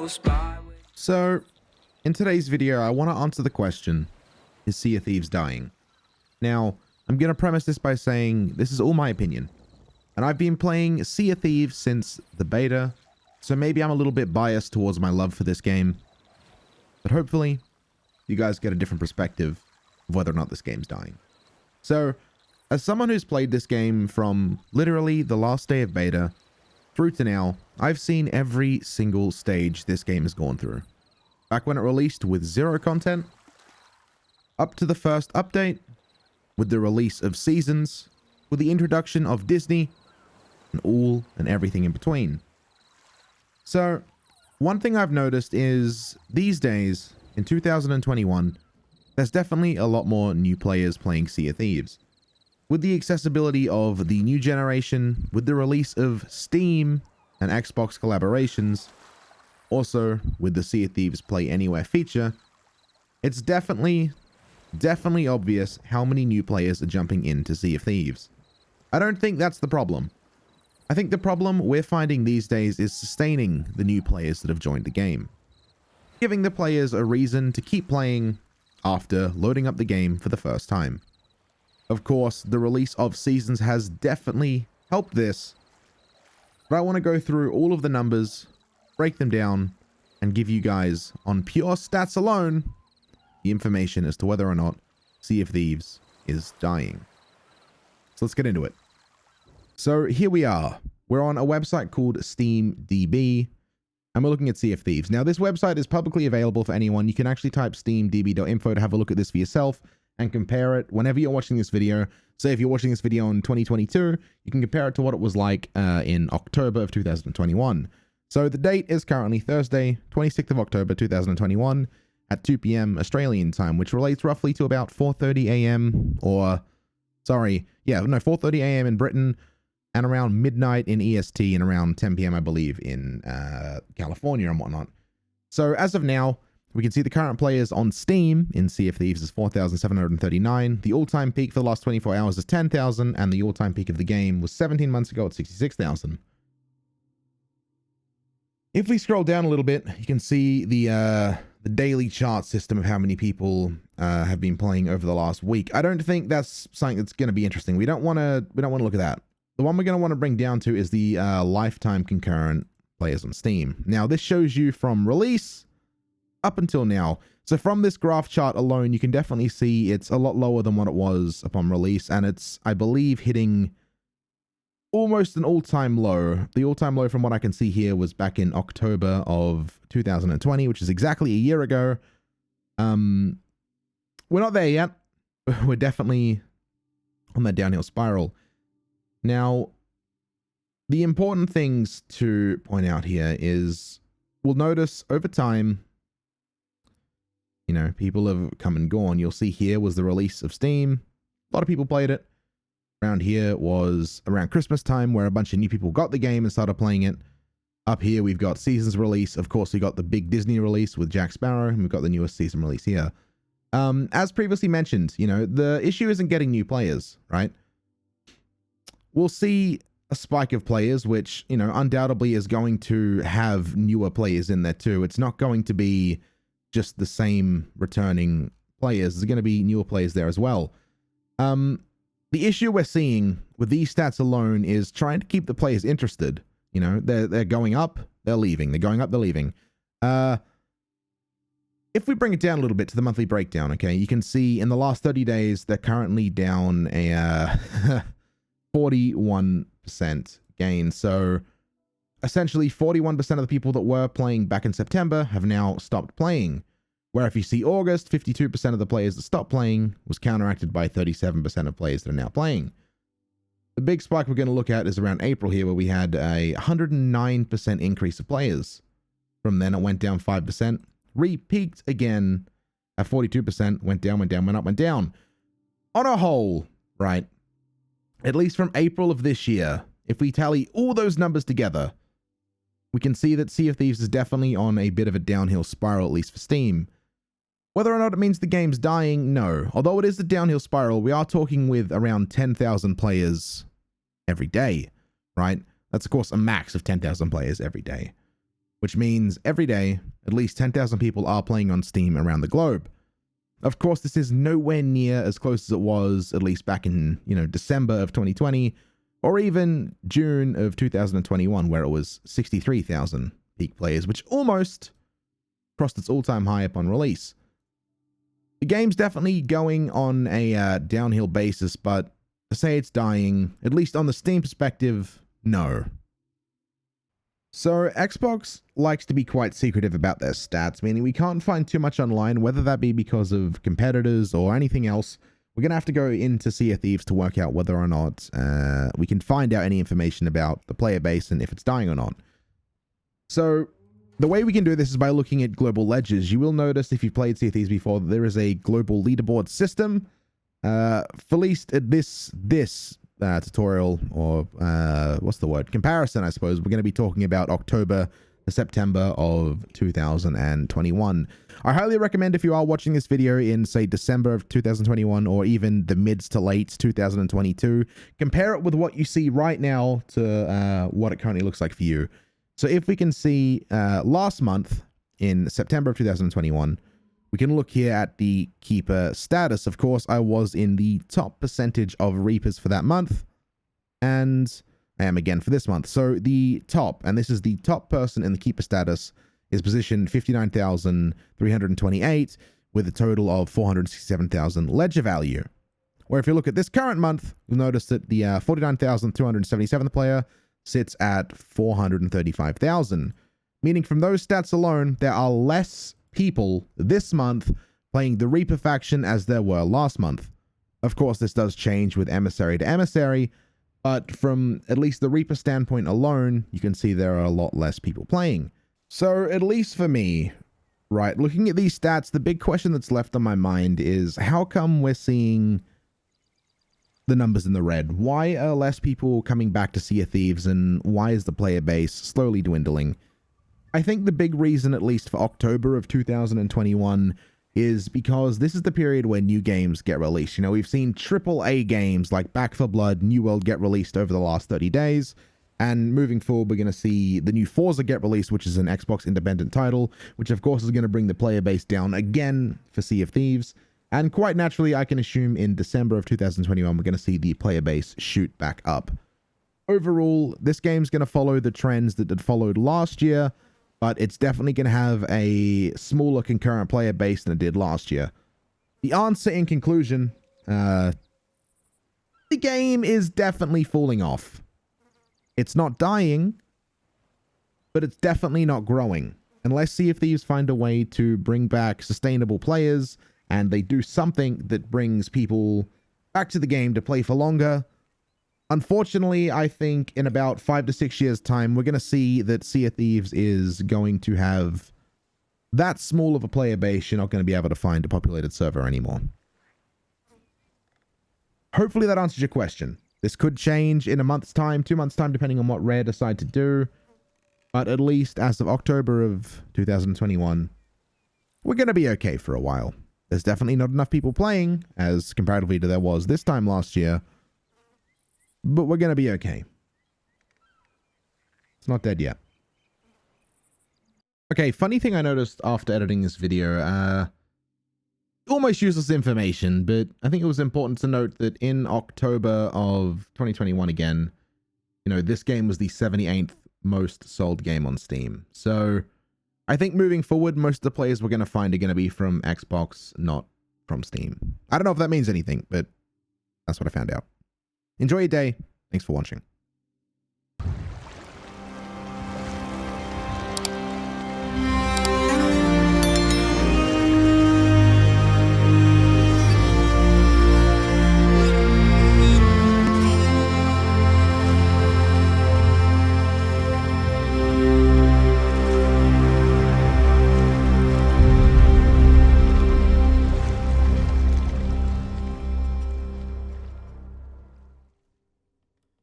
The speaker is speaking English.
goes by. So, in today's video, I want to answer the question, is Sea of Thieves dying? Now, I'm going to premise this by saying this is all my opinion. And I've been playing Sea of Thieves since the beta, so maybe I'm a little bit biased towards my love for this game. But hopefully, you guys get a different perspective of whether or not this game's dying. So, as someone who's played this game from literally the last day of beta through to now, I've seen every single stage this game has gone through. Back when it released with 0 content, up to the first update, with the release of seasons, with the introduction of Disney, and all and everything in between. So, one thing I've noticed is, these days, in 2021, there's definitely a lot more new players playing Sea of Thieves. With the accessibility of the new generation, with the release of Steam and Xbox collaborations, also with the Sea of Thieves Play Anywhere feature, it's definitely obvious how many new players are jumping into Sea of Thieves. I don't think that's the problem. I think the problem we're finding these days is sustaining the new players that have joined the game. Giving the players a reason to keep playing after loading up the game for the first time. Of course, the release of seasons has definitely helped this, but I want to go through all of the numbers, break them down, and give you guys, on pure stats alone, the information as to whether or not Sea of Thieves is dying. So let's get into it. So here we are. We're on a website called SteamDB, and we're looking at Sea of Thieves. Now, this website is publicly available for anyone. You can actually type steamdb.info to have a look at this for yourself and compare it whenever you're watching this video. Say if you're watching this video in 2022, you can compare it to what it was like in October of 2021. So the date is currently Thursday, 26th of October 2021 at 2 p.m. Australian time, which relates roughly to about 4:30 a.m. or, sorry, yeah, no, 4:30 a.m. in Britain, and around midnight in EST, and around 10 p.m. I believe in California and whatnot. So as of now, we can see the current players on Steam in Sea of Thieves is 4,739. The all-time peak for the last 24 hours is 10,000, and the all-time peak of the game was 17 months ago at 66,000. If we scroll down a little bit, you can see the daily chart system of how many people have been playing over the last week. I don't think that's something that's going to be interesting. We don't want to look at that. The one we're going to want to bring down to is the lifetime concurrent players on Steam. Now, this shows you from release up until now. So from this graph chart alone, you can definitely see it's a lot lower than what it was upon release, and it's, I believe, hitting almost an all-time low. The all-time low from what I can see here was back in October of 2020, which is exactly a year ago. We're not there yet. We're definitely on that downhill spiral. Now, the important things to point out here is, we'll notice over time, you know, people have come and gone. You'll see here was the release of Steam. A lot of people played it. Around here was around Christmas time, where a bunch of new people got the game and started playing it. Up here, we've got Seasons release. Of course, we got the big Disney release with Jack Sparrow, and we've got the newest season release here. As previously mentioned, you know, the issue isn't getting new players, right? We'll see a spike of players, which, you know, undoubtedly is going to have newer players in there too. It's not going to be just the same returning players. There's going to be newer players there as well. The issue we're seeing with these stats alone is trying to keep the players interested. You know, they're going up, they're leaving. They're going up, they're leaving. If we bring it down a little bit to the monthly breakdown, okay, you can see in the last 30 days, they're currently down a 41% gain. So essentially 41% of the people that were playing back in September have now stopped playing. Where if you see August, 52% of the players that stopped playing was counteracted by 37% of players that are now playing. The big spike we're going to look at is around April here, where we had a 109% increase of players. From then it went down 5%, re-peaked again at 42%, went down, went down, went up, went down. On a whole, right, at least from April of this year, if we tally all those numbers together, we can see that Sea of Thieves is definitely on a bit of a downhill spiral, at least for Steam. Whether or not it means the game's dying, no. Although it is a downhill spiral, we are talking with around 10,000 players every day, right? That's, of course, a max of 10,000 players every day. which means every day, at least 10,000 people are playing on Steam around the globe. Of course, this is nowhere near as close as it was, at least back in, December of 2020, or even June of 2021, where it was 63,000 peak players, which almost crossed its all-time high upon release. The game's definitely going on a downhill basis, but to say it's dying, at least on the Steam perspective, no. So Xbox likes to be quite secretive about their stats, meaning we can't find too much online, whether that be because of competitors or anything else. We're going to have to go into Sea of Thieves to work out whether or not we can find out any information about the player base and if it's dying or not. So the way we can do this is by looking at global ledgers. You will notice if you've played Sea of Thieves before that there is a global leaderboard system. For at least at this tutorial, or what's the word? Comparison, I suppose. We're going to be talking about October to September of 2021. I highly recommend, if you are watching this video in, say, December of 2021 or even the mids to late 2022, compare it with what you see right now to what it currently looks like for you. So if we can see last month in September of 2021, we can look here at the Keeper status. Of course, I was in the top percentage of Reapers for that month, and I am again for this month. So the top, and this is the top person in the Keeper status, is position 59,328 with a total of 467,000 ledger value. Where if you look at this current month, you'll notice that the 49,277th player sits at 435,000, meaning from those stats alone, there are less people this month playing the Reaper faction as there were last month. Of course, this does change with emissary to emissary, but from at least the Reaper standpoint alone, you can see there are a lot less people playing. So at least for me, right, looking at these stats, the big question that's left on my mind is how come we're seeing the numbers in the red? Why are less people coming back to Sea of Thieves, and why is the player base slowly dwindling? I think the big reason, at least for October of 2021, is because this is the period where new games get released. We've seen AAA games like Back 4 Blood, New World get released over the last 30 days. And moving forward, we're going to see the new Forza get released, which is an Xbox independent title, which of course is going to bring the player base down again for Sea of Thieves. And quite naturally, I can assume in December of 2021, we're going to see the player base shoot back up. Overall, this game's going to follow the trends that it followed last year, but it's definitely going to have a smaller concurrent player base than it did last year. The answer in conclusion, the game is definitely falling off. It's not dying, but it's definitely not growing. Unless Sea of Thieves find a way to bring back sustainable players, and they do something that brings people back to the game to play for longer. Unfortunately, I think in about 5 to 6 years' time, we're going to see that Sea of Thieves is going to have that small of a player base. You're not going to be able to find a populated server anymore. Hopefully that answers your question. This could change in a month's time, 2 months' time, depending on what Rare decide to do. But at least as of October of 2021, we're going to be okay for a while. There's definitely not enough people playing, as comparatively to there was this time last year. But we're going to be okay. It's not dead yet. Okay, funny thing I noticed after editing this video, almost useless information, but I think it was important to note that in October of 2021 again, this game was the 78th most sold game on Steam. So I think moving forward, most of the players we're going to find are going to be from Xbox, not from Steam. I don't know if that means anything, but that's what I found out. Enjoy your day. Thanks for watching.